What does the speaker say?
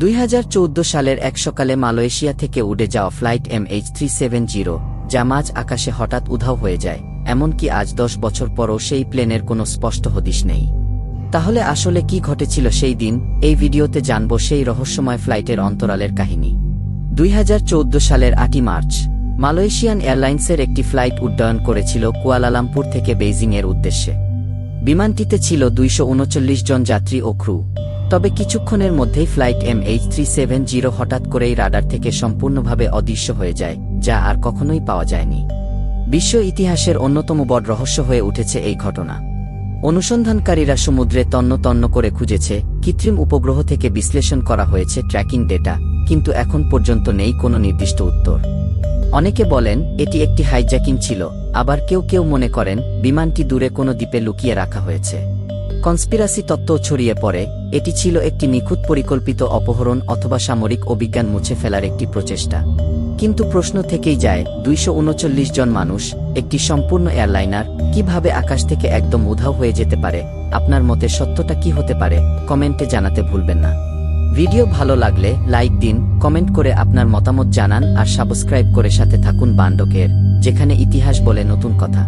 2014 সালের এক সকালে মালয়েশিয়া থেকে উড়ে যাওয়া ফ্লাইট MH370 যা মাঝ আকাশে হঠাৎ উধাও হয়ে যায়, এমনকি আজ 10 বছর পরও সেই প্লেনের কোনো স্পষ্ট হদিশ নেই। তাহলে আসলে কি ঘটেছিল সেই দিন? এই ভিডিওতে জানব সেই রহস্যময় ফ্লাইটের অন্তরালের কাহিনী। 2014 সালের 8 মার্চ মালয়েশিয়ান এয়ারলাইন্সের একটি ফ্লাইট উড্ডয়ন করেছিল কুয়ালালামপুর থেকে বেইজিংয়ের উদ্দেশ্যে। বিমানটিতে ছিল 239 জন যাত্রী ও ক্রু। তবে কিছুক্ষণের মধ্যেই ফ্লাইট MH370 হঠাৎ করেই রাডার থেকে সম্পূর্ণভাবে অদৃশ্য হয়ে যায়, যা আর কখনোই পাওয়া যায়নি। বিশ্ব ইতিহাসের অন্যতম বড় রহস্য হয়ে উঠেছে এই ঘটনা। অনুসন্ধানকারীরা সমুদ্রে তন্ন তন্ন করে খুঁজেছে, কৃত্রিম উপগ্রহ থেকে বিশ্লেষণ করা হয়েছে ট্র্যাকিং ডেটা, কিন্তু এখন পর্যন্ত নেই কোনো নির্দিষ্ট উত্তর। অনেকে বলেন এটি একটি হাইজ্যাকিং ছিল, আবার কেউ কেউ মনে করেন বিমানটি দূরে কোনো দ্বীপে লুকিয়ে রাখা হয়েছে। কনস্পিরাসি তত্ত্ব ছড়িয়ে পড়ে এটি ছিল একটি নিখুঁত পরিকল্পিত অপহরণ অথবা সামরিক অভিযান মুছে ফেলার একটি প্রচেষ্টা। কিন্তু প্রশ্ন থেকেই যায়, 239 জন মানুষ, একটি সম্পূর্ণ এয়ারলাইনার, কিভাবে আকাশ থেকে একদম উধাও হয়ে যেতে পারে? আপনার মতে সত্যটা কি হতে পারে? কমেন্টে জানাতে ভুলবেন না। ভিডিও ভালো লাগলে লাইক দিন, কমেন্ট করে আপনার মতামত জানান আর সাবস্ক্রাইব করে সাথে থাকুন বান্ডকের, যেখানে ইতিহাস বলে নতুন কথা।